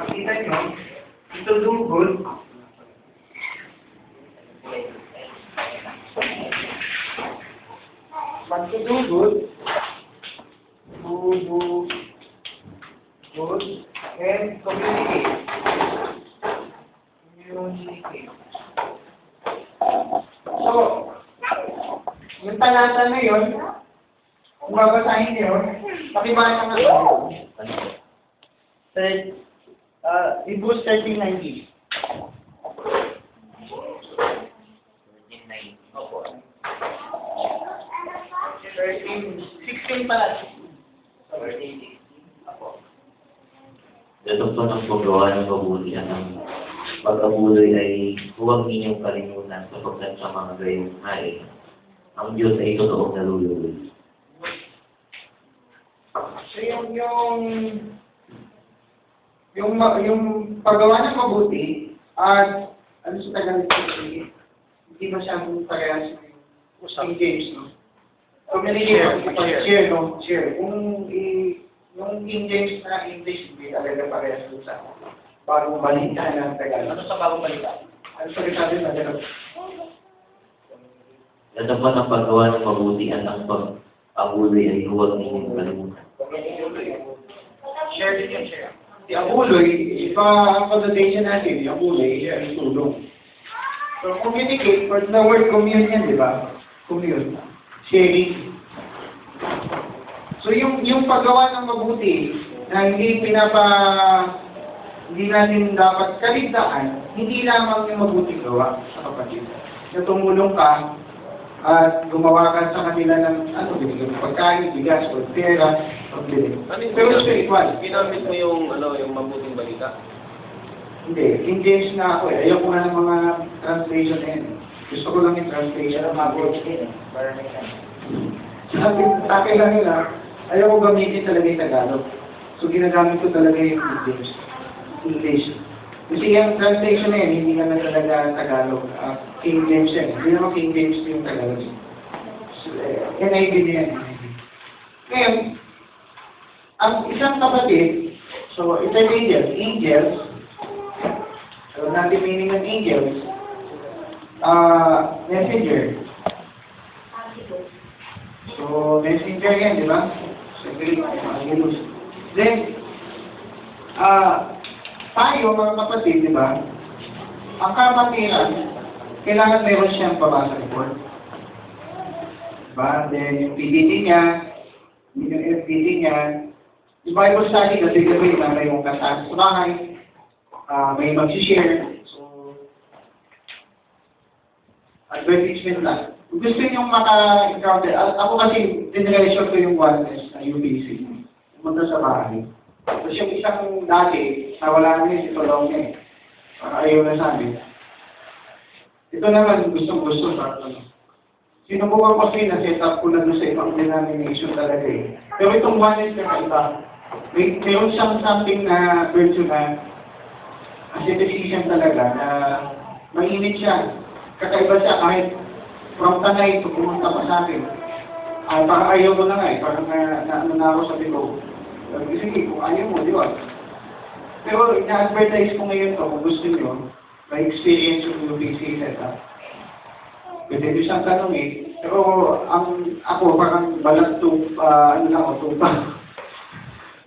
makikita nyo, ito dugol. Magdudugol, dugol, and communicate. Communicate. So, yung talata na yun, kung babasahin nyo, pakibasa nga ako. Hebrews 13:19. 16 pala. 13:16. Dato po ng paggawa ng mabuti at ang pag-abuloy ay huwag ninyong kalimutan sapagkat sa mga gayong hari. Ang Diyos ay totoong nalululoy. So yung paggawa ng mabuti at ano sa Tagalog hindi masyadong parehas ng James, no? Communicate, share, no? Share. Yung King James na English, hindi talaga parehas doon sa bagong balita ng Tagalog. Ano sa bagong balita? Ano sa sabi na Tagalog? Dato po ng paggawa ng mabuti at ang pag-abuloy ay huwag ninyong kalimutan. Share din yung share. Si abuloy, ipa-connotation natin, yung abuloy, ay tulong. So, communicate, for the word communion, di ba? Commune. Sharing. So, yung paggawa ng mabuti, na hindi natin dapat kaligtaan, hindi lamang yung mabuting gawa sa kapatid. Na tumulong ka, at gumawa ka sa kanila ng, binigyan ng pagkain, bigas, o pera, pagbili. Pero spiritual. Ginamit mo yung mabuting balita? Hindi. King James na ako eh. Ayoko nga ng mga translation na yun. Gusto ko lang yung translation. Pero mabuti din eh. Sa akin lang yun ayoko gamitin talaga yung Tagalog. So ginagamit ko talaga yung King James. English. Kasi yung translation na yun, hindi naman talaga Tagalog. King James yan. Hindi naman King James yung Tagalog. So, NIV din yan. Ngayon, ang isang kapatid, so it's an angel. Angels, so natin meaning ng angels, messenger. So, messenger yan, di ba? Sa Greek, angelus. Then, tayo, mga kapatid, di ba? Ang kapatiran, kailangan meron siyang pabasa report. Diba? Then, yung PDD niya, yung FPD niya, yung Bible study kasi gabi na may yung kasama sa bahay, may mag-share. So, advertisement lang. Kung gusto nyo maka-encounter, ako kasi generation ko yung oneness na UPC. Pumunta sa bahay. Tapos yung isang dati, nawala na yun, ito lang niya eh. Ayaw na sa amin. Ito naman, gustong-gusto sa akin. Sinubukan ko kasi na-set up ko na doon sa ibang denomination talaga eh. Pero itong oneness na kaiba, mayroon siyang something na virtue na asceticism talaga, na mainit siya. Kakaiba siya kahit from Tanay, pumunta pa sa akin. Parang ayaw ko na nga eh, parang na ako sa ko. Sige, kung ayaw mo, di ba? Pero ina-advertise ko ngayon to, kung gusto nyo, may experience yung UPC setup. Pwede nyo siyang tanong eh. Pero ako parang balat tupa.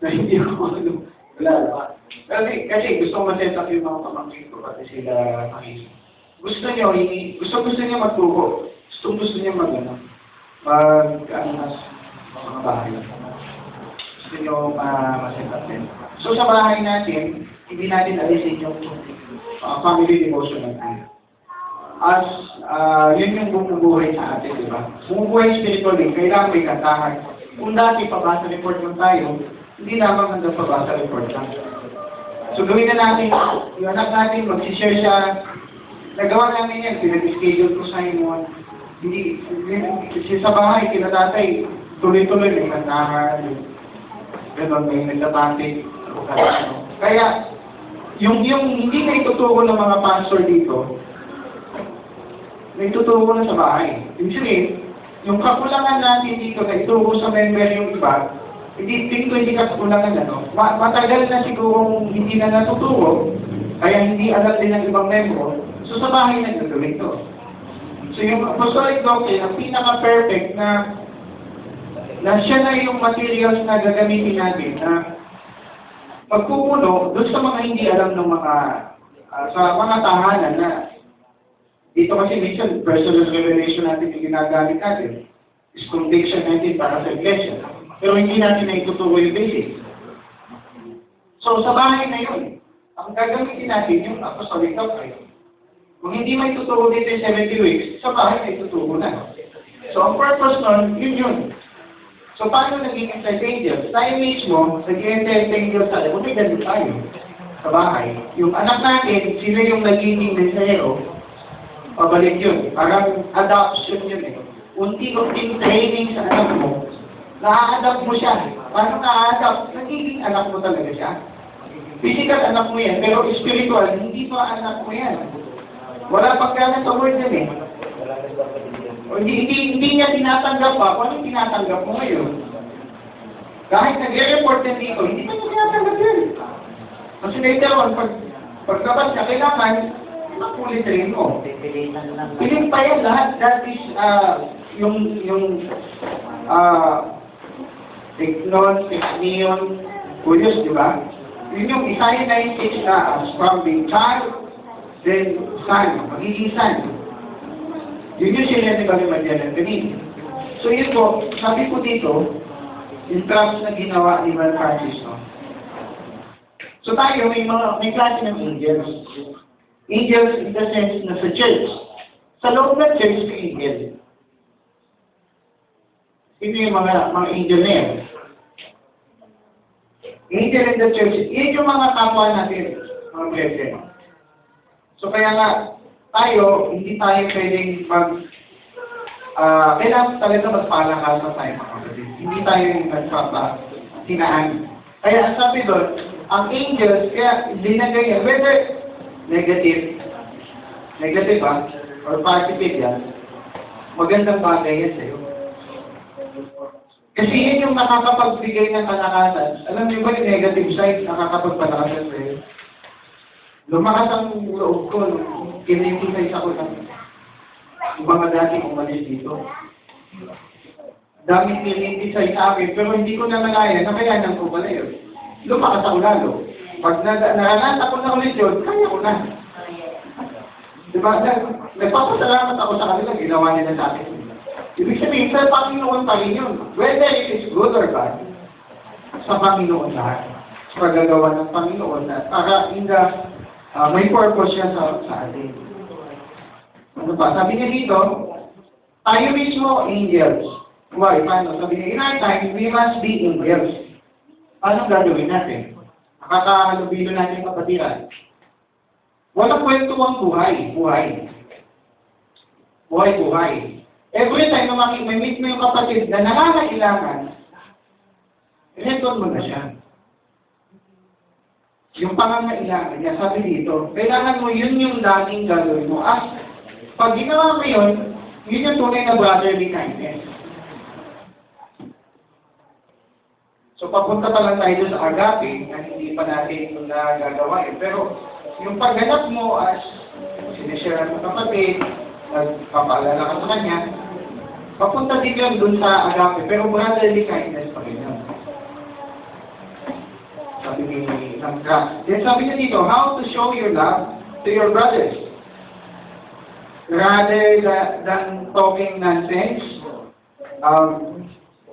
Na hindi ako wala. Kasi gusto ko ma-set up yung mga pamangkin ko, pati sila makikita. Gusto nyo magturo. Gusto nyo mga bahay. Gusto nyo ma-set up din. So sa bahay natin, hindi natin alisin yung family devotion natin. As yun yung bumubuhay sa atin, di ba? Bumubuhay spiritually, kailangan may kantahan. Kung dati pabasa report lang tayo, hindi naman hanggang pabasa report lang. So gawin na natin, yung anak natin, mag-share siya. Nagawa namin yan, pinag-schedule ko sa inyo. Hindi, sa bahay, kina tatay, tuloy-tuloy, may kantahan. Ganon, may nagtatantik. Kaya, yung hindi na ituturo ng mga pastor dito, na ituturo na sa bahay. Ibig sabihin, yung kakulangan natin dito na ituro sa member yung iba, Tingin ko hindi ka kulangan, ano? Matagal na sigurong hindi na natuturo, kaya hindi alam din ng ibang membro, so sa bahay nagagawin to. So yung apostolic doctrine, ang pinaka-perfect na siya na yung materials na gagamitin natin na pagpupuno doon sa mga hindi alam ng mga sa mga tahanan na dito kasi minsan personal revelation natin yung ginagamit natin is conviction natin para sa iglesia. Pero hindi natin na ituturo yung basic. So sa bahay na yun, ang gagamitin natin yung apostolic doctrine. Kung hindi may tuturo dito yung 70 weeks, sa bahay may tuturo na. So ang purpose nun, yun. So paano naging anti-angels? Tayo mismo, naging anti-angels tayo, kung may ganun tayo sa bahay. Yung anak natin, sila yung nagiging mensahero, pabalik yun. Parang adoption yun eh. Unti-unting training sa anak mo, na-adapt mo siya. Paano na-adapt? Nagiging anak mo talaga siya. Physical anak mo yan, pero spiritual, hindi pa anak mo yan. Wala pagkana sa word yan eh. O, hindi niya tinatanggap pa, kung anong tinatanggap mo ngayon. Kahit nag-report yan dito, hindi pa niya tinatanggap yan. Kasi later on, pagkabas niya, kailangan, makulit rin mo. Piling pa yan lahat. That is, Teknon, Teknion, Curious, di ba? Yun yung isahin na yung stage na from being child, then son, magiging son. Yun yung sila ni Bali Madianan kanina. So yun po, sabi ko dito, yung class na ginawa ni Van Francis, no? So tayo, may klase ng angels. Angels in the sense na sa church. Sa loob ng church, may angel. Ito yung mga angel na yan. Angel in the church, yun yung mga kapwa natin, mga brethren. So kaya nga, tayo, hindi tayo pwedeng kailangan talaga magpalakasan tayo mga kapatid. Hindi tayo yung nagpapahinaan. Kaya ang sabi doon, ang angels, kaya linagay yan, whether negative ba, or positive yan, magandang bagay yan sa'yo. Kasi yun yung nakakapagbigay ng kalakasan. Alam niyo ba yung negative side, nakakapagpalakasan sa'yo? Lumakas ang loob ko, kinitisays ako ng mga dati umalis dito. Daming kinitisays sa akin, pero hindi ko na nalaya, nakayanan ko pala yun. Lumakas ako lalo. Pag naranasan ko na ulit yun, kaya ko na. Diba? Nagpapasalamat ako sa kanila, ginawa nila sa akin. Ibig sabihin, sa Panginoon pa rin yun. Whether it is good or bad, sa Panginoon lahat. Sa pagagawa ng Panginoon na para may purpose siya sa atin. Ano pa? Sabi niya dito, tayo mismo angels. Why? Paano? Sabi niya, in our time, we must be angels. Paano gagawin natin? Nakakahalubilo natin kapatiran. Walang kwento ang buhay. Buhay. Every time na may meet mo yung kapatid na nangangailangan, return mo na siya. Yung pangangailangan niya, sabi dito, kailangan mo yun yung laging gagawin mo. Pag ginawa mo yun, yun yung tunay na brotherly kindness. So, papunta pa lang tayo sa agape, na hindi pa natin yung nagagawa eh. Pero, yung pagganap mo as sinishare mo kapatid, nagpapaalala ka sa kanya, papunta din yun dun sa agape, pero brotherly kindness pa rin yun. Sabi ni Samkra. Then sabi niya dito, how to show your love to your brothers. Rather than talking nonsense,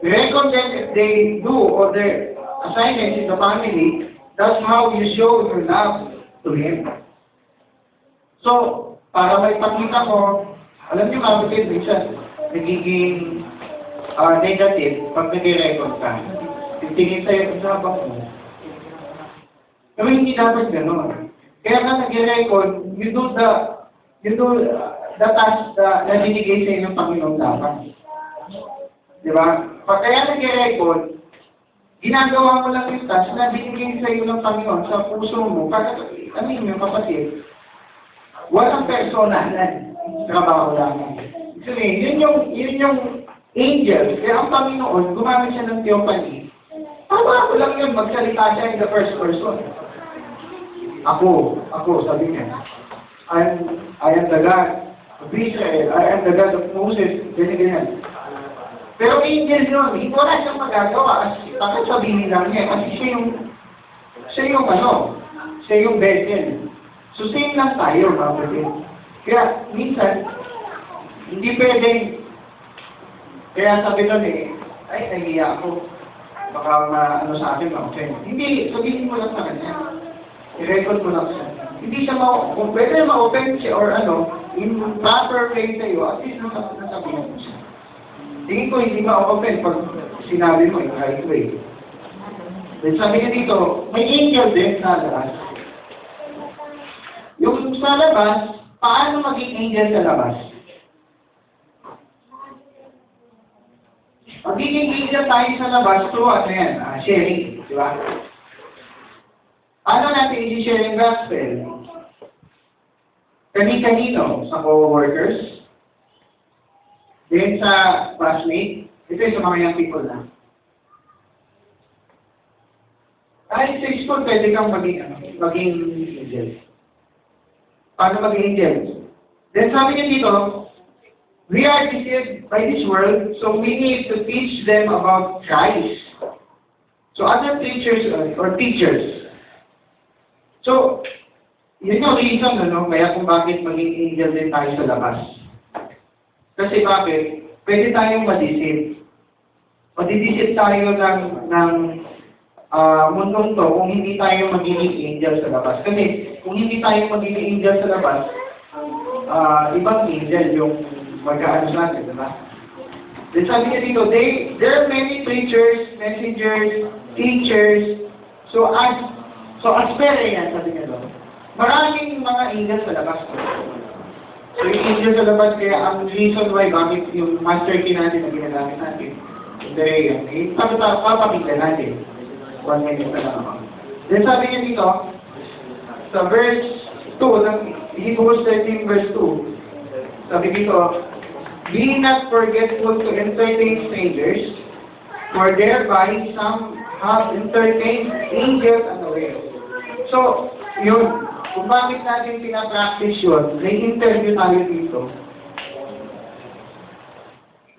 reckon that if they do all their assignments in the family, that's how you show your love to him. So, para may pakita ko, alam niyo kapatid, minsan, nagiging negative pag nag-record ka. Titingin sa'yo sa habang mo. Pero hindi dapat gano'n. Kaya nga nag-record, you do the task na binigay sa'yo ng Panginoon dapat. Diba? Pag kaya nag-record, ginagawa mo lang yung task na binigay sa'yo ng Panginoon sa puso mo. Ano yung kapatid? Walang personalan. Trabaho lang. Sabihin, yun yung angel. Kaya ang Panginoon, gumamit siya ng theophany Tama ko lang yun, magsalita siya in the first person. Ako, sabi niya, I am the God of Israel, I am the God of Moses, ganyan. Pero angel yun, hindi wala siyang magagawa, bakit sabihin lang niya, kasi siya yung vessel. So same lang tayo, mga kapatid. Kaya, minsan, hindi pwedeng, kaya sabi nun ay, nahiya ako. Baka sa akin, ma-offend. Hindi, sabihin mo lang sa kanya. I-record mo lang siya. Hindi siya kung pwede ma-offend siya or in proper way sa'yo, at least nasabihin mo siya. Tingin ko, hindi ma-offend pag sinabi mo yung right way. Then sabi niya dito, may angel din sa labas. Yung sa labas, paano maging angel sa labas? Magiging angel tayo sa labas through sharing, di ba? Paano natin i-share yung gospel? Kani-kanino? Sa co-workers? Then sa classmate? Ito yung sa mga young people na. Kahit sa school, pwede kang maging angel. Paano maging angel? Then sabi niya dito, we are deceived by this world, so we need to teach them about Christ. So other preachers or teachers. So, yun yung reason, kaya kung bakit maging angel din tayo sa labas. Kasi bakit? Pwede tayong madisip. Madidisip tayo ng mundong to kung hindi tayo magiging angel sa labas. Kasi kung hindi tayo magiging angel sa labas, ibang angel yung mag-aano sa atin, diba? Then sabi niya dito, there are many preachers, messengers, teachers. So as pera yan, sabi niya doon. Maraming mga angel sa labas. So yung angel sa labas, kaya ang reason why bakit yung master key natin na ginagamit natin, papakita natin. 1 minute na lang ako. Then sabi niya dito, sa verse 2, ng Hebrews 13 verse 2, sabi dito, be not forgetful to entertain strangers, for thereby some have entertained angels unaware. So, yun, kung bakit natin pinapractice yun, may interview tayo dito.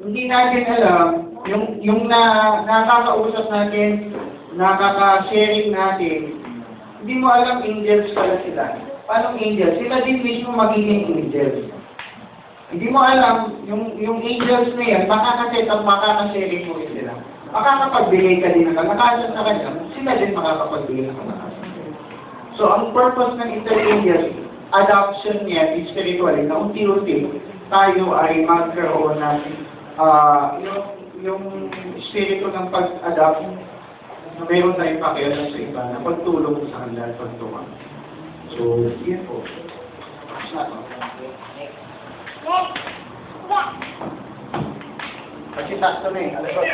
Hindi natin alam, yung nakakausap natin, nakaka-sharing natin, hindi mo alam angels pala sila. Paano angels? Sila din mismo magiging angels. Hindi mo alam, yung angels na yan, makakaset at makakasharing mo rin sila. Makakapagbigay ka din ng kalakasan sa kanya, sila din makakapagbigay ng kalakasan. So, ang purpose ng inter-angels, adoption niya, spiritually, na unti-unti, tayo ay magkaroon ng yung spirito ng pag-adopt, na mayroon tayong pakialam sa iba, na pagtulong sa kanila, pagtuwang. So, yun po. Kasi sakto na eh. Alam ba?